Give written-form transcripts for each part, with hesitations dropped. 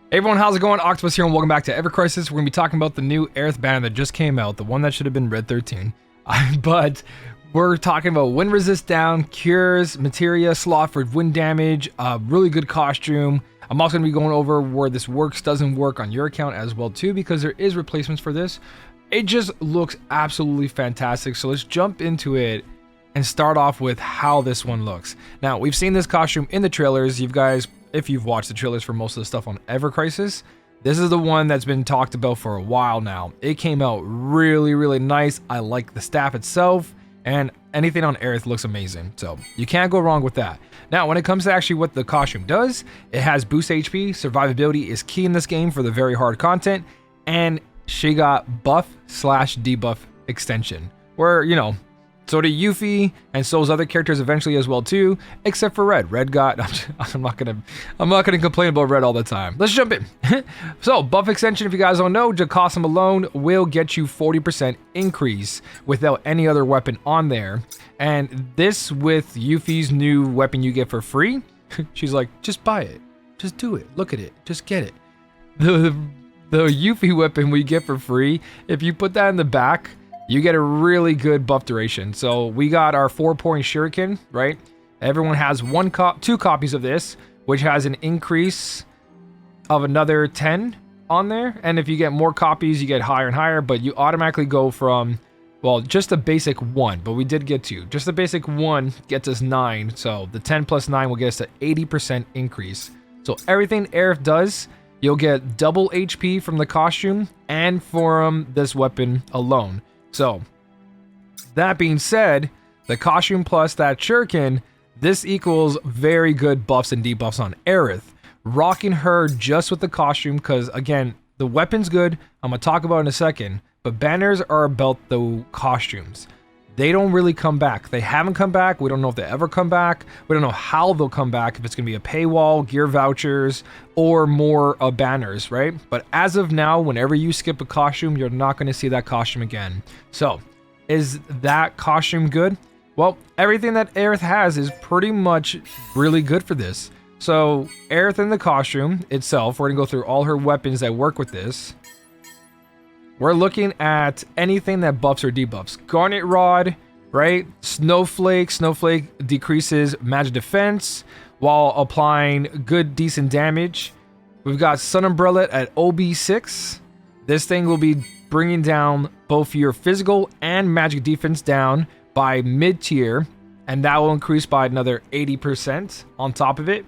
Hey everyone, how's it going? Octopus here and welcome back to evercrisis. We're going to be talking about the new Aerith Banner that just came out, the one that should have been Red 13. But we're talking about wind resist down, cures, materia, slot for wind damage, a really good costume. I'm also going to be going over where this works, doesn't work on your account as well too, because there is replacements for this. It just looks absolutely fantastic. So let's jump into it and start off with how this one looks. Now, we've seen this costume in the trailers. You guys, if you've watched the trailers for most of the stuff on evercrisis, this is the one that's been talked about for a while now. It came out really nice. I like the staff itself, and anything on Aerith looks amazing, so you can't go wrong with that. Now, when it comes to actually what the costume does, it has boost HP. Survivability is key in this game for the very hard content, and she got buff slash debuff extension, where, you know, so did Yuffie, and so is other characters eventually as well too, except for Red. Red got, I'm not gonna complain about Red all the time. Let's jump in. So, buff extension, if you guys don't know, Jacosm alone will get you 40% increase without any other weapon on there. And this with Yuffie's new weapon you get for free, she's like, just buy it. Just do it. Look at it. Just get it. The Yuffie weapon we get for free, if you put that in the back, you get a really good buff duration. So we got our 4-point shuriken, right? Everyone has two copies of this, which has an increase of another 10 on there. And if you get more copies, you get higher and higher, but you automatically go from, well, just a basic 1, but we did get 2. Just the basic 1 gets us 9. So the 10 plus 9 will get us to 80% increase. So everything Aerith does, you'll get double HP from the costume and from this weapon alone. So, that being said, the costume plus that shuriken, this equals very good buffs and debuffs on Aerith. Rocking her just with the costume, because again, the weapon's good, I'm going to talk about it in a second, but banners are about the costumes. They don't really come back. They haven't come back. We don't know if they ever come back. We don't know how they'll come back, if it's going to be a paywall, gear vouchers, or more banners, right? But as of now, whenever you skip a costume, you're not going to see that costume again. So, is that costume good? Well, everything that Aerith has is pretty much really good for this. So, Aerith in the costume itself, we're going to go through all her weapons that work with this. We're looking at anything that buffs or debuffs. Garnet Rod, right? Snowflake. Snowflake decreases magic defense while applying good, decent damage. We've got Sun Umbrella at OB6. This thing will be bringing down both your physical and magic defense down by mid-tier, and that will increase by another 80% on top of it.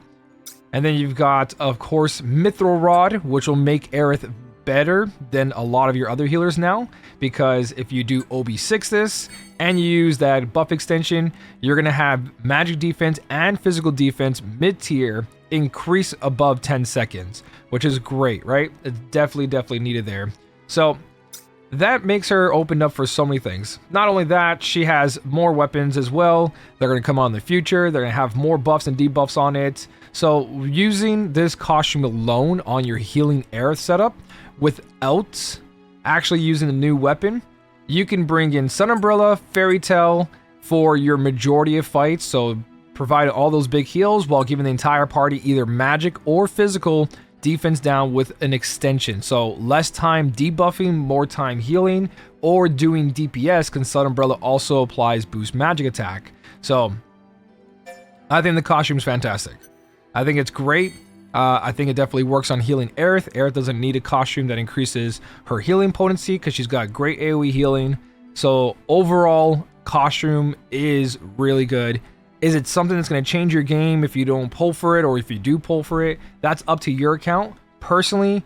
And then you've got, of course, Mithril Rod, which will make Aerith better than a lot of your other healers now, because if you do OB6 this and you use that buff extension, you're going to have magic defense and physical defense mid-tier increase above 10 seconds, which is great, right? It's definitely needed there. So that makes her open up for so many things. Not only that, she has more weapons as well. They're going to come on in the future. They're going to have more buffs and debuffs on it. So using this costume alone on your healing Aerith setup, without actually using the new weapon, you can bring in Sun Umbrella, Fairy Tale for your majority of fights, so provide all those big heals while giving the entire party either magic or physical defense down with an extension. So less time debuffing, more time healing, or doing DPS, because Sun Umbrella also applies boost magic attack. So I think the costume's fantastic. I think it's great. I think it definitely works on healing Aerith. Aerith doesn't need a costume that increases her healing potency because she's got great AoE healing. So overall, costume is really good. Is it something that's going to change your game if you don't pull for it, or if you do pull for it? That's up to your account. Personally,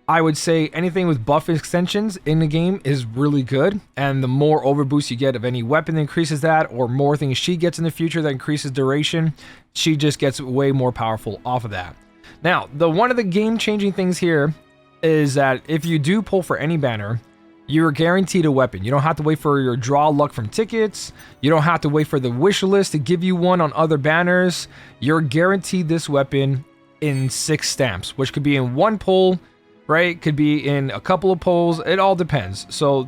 I would say anything with buff extensions in the game is really good, and the more overboost you get of any weapon that increases that, or more things she gets in the future that increases duration, she just gets way more powerful off of that. Now, one of the game-changing things here is that if you do pull for any banner, you're guaranteed a weapon. You don't have to wait for your draw luck from tickets. You don't have to wait for the wish list to give you one on other banners. You're guaranteed this weapon in 6 stamps, which could be in 1 pull, right? Could be in a couple of pulls. It all depends. So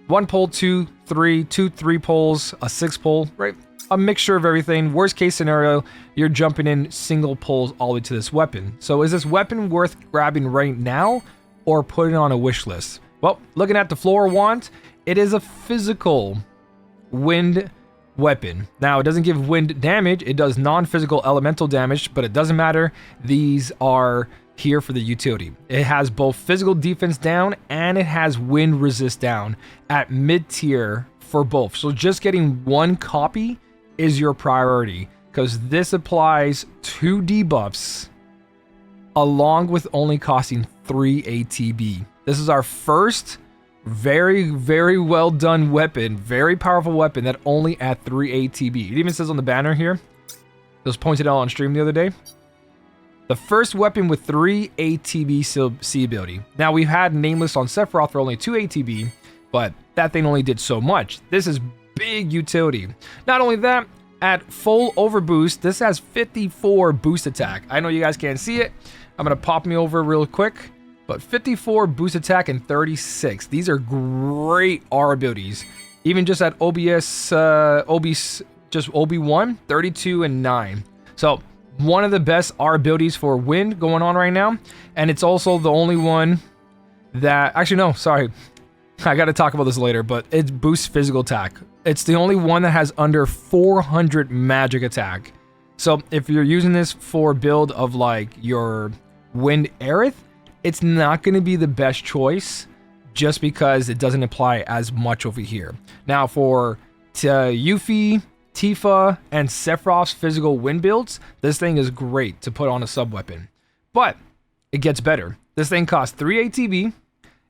1 pull, 2, 3, 2, 3 pulls, a 6 pull, right? a mixture of everything. Worst case scenario, you're jumping in single pulls all the way to this weapon. So is this weapon worth grabbing right now or putting on a wish list? Well, looking at the floor wand, it is a physical wind weapon. Now, it doesn't give wind damage. It does non-physical elemental damage, but it doesn't matter. These are here for the utility. It has both physical defense down and it has wind resist down at mid-tier for both. So just getting one copy is your priority because this applies 2 debuffs along with only costing 3 ATB. This is our first very, very well done weapon, very powerful weapon that only at 3 ATB. It even says on the banner here, it was pointed out on stream the other day, the first weapon with 3 ATB C ability. Now we've had Nameless on Sephiroth for only 2 ATB, but that thing only did so much. This is big utility. Not only that, at full overboost, this has 54 boost attack. I know you guys can't see it. I'm gonna pop me over real quick, but 54 boost attack and 36. These are great R abilities. Even just at OBS, just OB1, 32 and 9. So one of the best R abilities for wind going on right now, and it's also the only one that, actually no, sorry, I got to talk about this later, but it boosts physical attack. It's the only one that has under 400 magic attack. So if you're using this for build of like your Wind Aerith, it's not going to be the best choice just because it doesn't apply as much over here. Now for Yuffie, Tifa, and Sephiroth's physical wind builds, this thing is great to put on a sub weapon. But it gets better. This thing costs 3 ATB.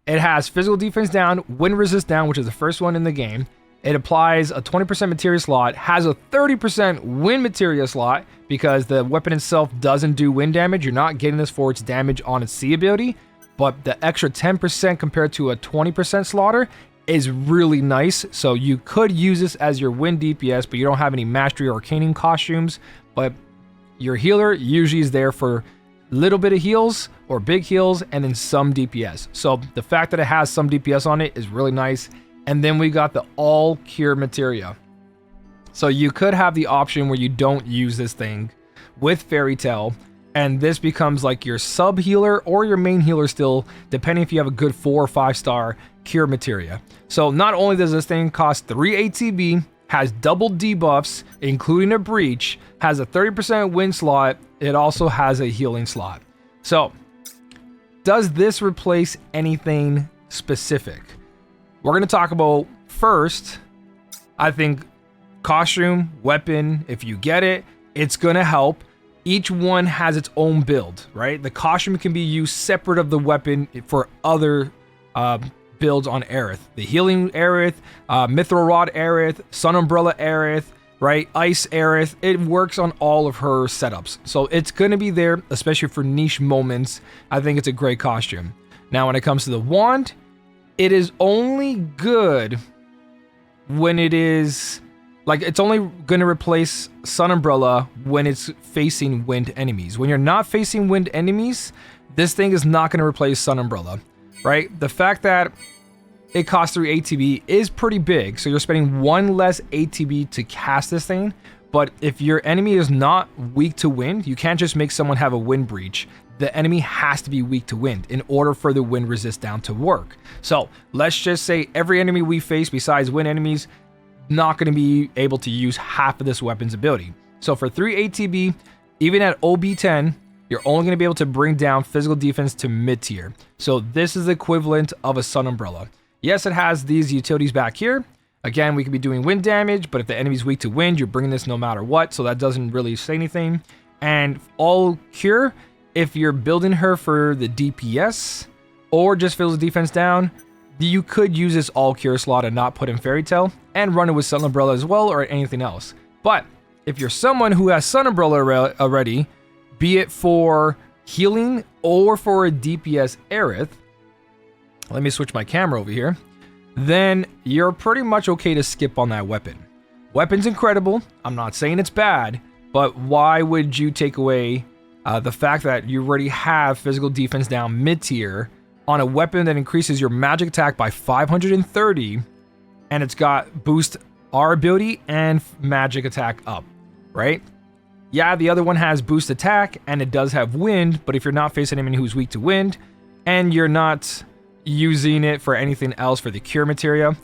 It has physical defense down, wind resist down, which is the first one in the game. It applies a 20% materia slot, has a 30% wind materia slot because the weapon itself doesn't do wind damage. You're not getting this for its damage on its C ability, but the extra 10% compared to a 20% slaughter is really nice. So you could use this as your wind DPS, but you don't have any mastery or arcaning costumes. But your healer usually is there for little bit of heals or big heals and then some DPS. So the fact that it has some DPS on it is really nice. And then we got the all cure materia. So you could have the option where you don't use this thing with Fairy Tail, and this becomes like your sub healer or your main healer still, depending if you have a good 4 or 5 star cure materia. So not only does this thing cost 3 ATB, has double debuffs, including a breach, has a 30% win slot, it also has a healing slot. So does this replace anything specific? We're going to talk about first, I think, costume, weapon. If you get it, it's going to help. Each one has its own build, right? The costume can be used separate of the weapon for other builds on Aerith. The Healing Aerith, Mithril Rod Aerith, Sun Umbrella Aerith, right? Ice Aerith. It works on all of her setups. So it's going to be there, especially for niche moments. I think it's a great costume. Now, when it comes to the wand, it is only good when it is, like, it's only going to replace Sun Umbrella when it's facing wind enemies. When you're not facing wind enemies, this thing is not going to replace Sun Umbrella, right? The fact that it costs 3 ATB is pretty big, so you're spending 1 less ATB to cast this thing. But if your enemy is not weak to wind, you can't just make someone have a wind breach. The enemy has to be weak to wind in order for the wind resist down to work. So let's just say every enemy we face besides wind enemies, not going to be able to use half of this weapon's ability. So for 3 ATB, even at OB10, you're only going to be able to bring down physical defense to mid-tier. So this is the equivalent of a Sun Umbrella. Yes, it has these utilities back here. Again, we could be doing wind damage, but if the enemy's weak to wind, you're bringing this no matter what, so that doesn't really say anything. And all cure, if you're building her for the DPS or just physical defense down, you could use this all cure slot and not put in Fairy Tail and run it with Sun Umbrella as well or anything else. But if you're someone who has Sun Umbrella already, be it for healing or for a DPS Aerith, let me switch my camera over here, then you're pretty much okay to skip on that weapon. Weapon's incredible. I'm not saying it's bad, but why would you take away the fact that you already have physical defense down mid-tier on a weapon that increases your magic attack by 530, and it's got boost R ability and magic attack up, right? Yeah, the other one has boost attack and it does have wind, but if you're not facing anyone who's weak to wind and you're not using it for anything else for the cure materia,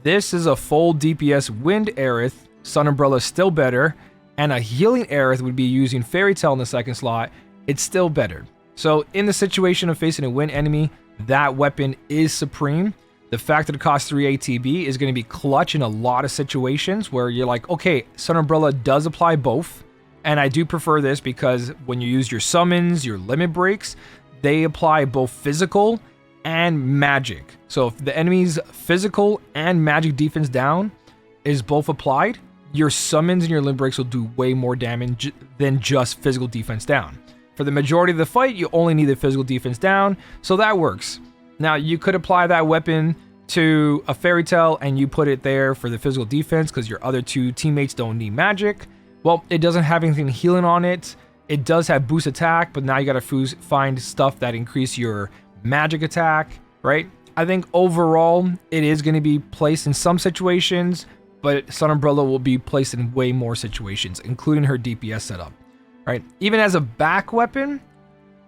this is a full DPS wind Aerith. Sun Umbrella is still better, and a healing Aerith would be using Fairy Tail in the second slot. It's still better. So in the situation of facing a wind enemy, that weapon is supreme. The fact that it costs 3 ATB is going to be clutch in a lot of situations where you're like, okay, Sun Umbrella does apply both. And I do prefer this because when you use your summons, your limit breaks, they apply both physical and magic. So if the enemy's physical and magic defense down is both applied, your summons and your limit breaks will do way more damage than just physical defense down. For the majority of the fight, you only need the physical defense down, so that works. Now, you could apply that weapon to a Fairy Tail and you put it there for the physical defense because your other two teammates don't need magic. Well, it doesn't have anything healing on it. It does have boost attack, but now you gotta find stuff that increase your magic attack, right? I think overall, it is gonna be placed in some situations, but Sun Umbrella will be placed in way more situations, including her DPS setup, right? Even as a back weapon,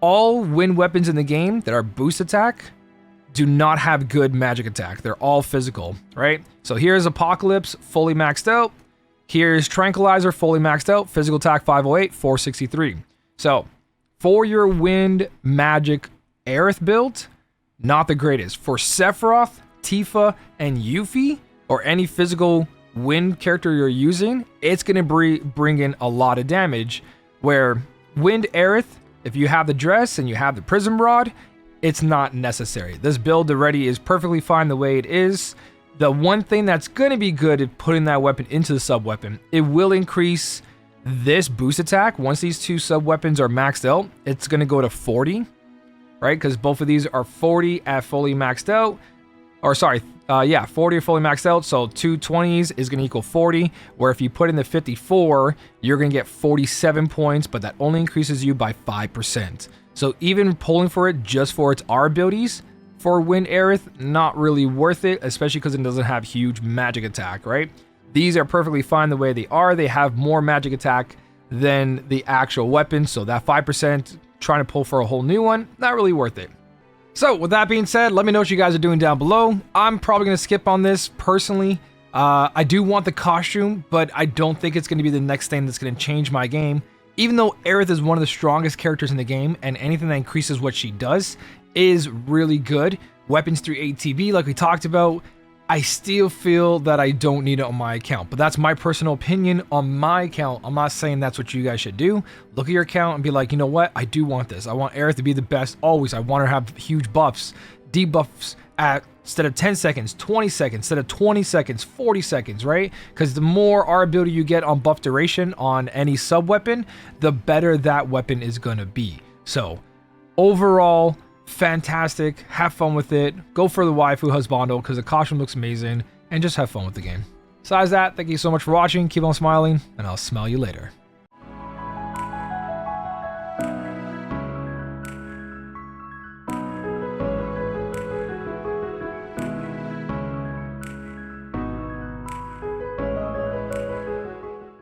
all wind weapons in the game that are boost attack do not have good magic attack. They're all physical, right? So here's Apocalypse, fully maxed out. Here's Tranquilizer, fully maxed out. Physical attack 508, 463. So for your wind magic Aerith build, not the greatest. For Sephiroth, Tifa, and Yuffie, or any physical wind character you're using, it's going to bring in a lot of damage. Where wind Aerith, if you have the dress and you have the prism rod, it's not necessary. This build already is perfectly fine the way it is. The one thing that's going to be good at putting that weapon into the sub-weapon, it will increase this boost attack. Once these two sub-weapons are maxed out, it's going to go to 40, right? Because both of these are 40 at fully maxed out. Or sorry, 40 are fully maxed out, so 2 20s is going to equal 40, where if you put in the 54, you're going to get 47 points, but that only increases you by 5%. So even pulling for it just for its R abilities, for Wind Aerith, not really worth it, especially because it doesn't have huge magic attack, right? These are perfectly fine the way they are. They have more magic attack than the actual weapon, so that 5% trying to pull for a whole new one, not really worth it. So with that being said, let me know what you guys are doing down below. I'm probably going to skip on this personally. I do want the costume, but I don't think it's going to be the next thing that's going to change my game. Even though Aerith is one of the strongest characters in the game, and anything that increases what she does is really good. Weapons 3 ATB, like we talked about, I still feel that I don't need it on my account. But that's my personal opinion on my account. I'm not saying that's what you guys should do. Look at your account and be like, you know what? I do want this. I want Aerith to be the best always. I want her to have huge buffs, debuffs at instead of 10 seconds, 20 seconds, instead of 20 seconds, 40 seconds, right? Because the more R ability you get on buff duration on any sub weapon, the better that weapon is going to be. So overall, fantastic. Have fun with it. Go for the waifu husbando because the costume looks amazing, and just have fun with the game. Besides that, thank you so much for watching. Keep on smiling, and I'll smell you later.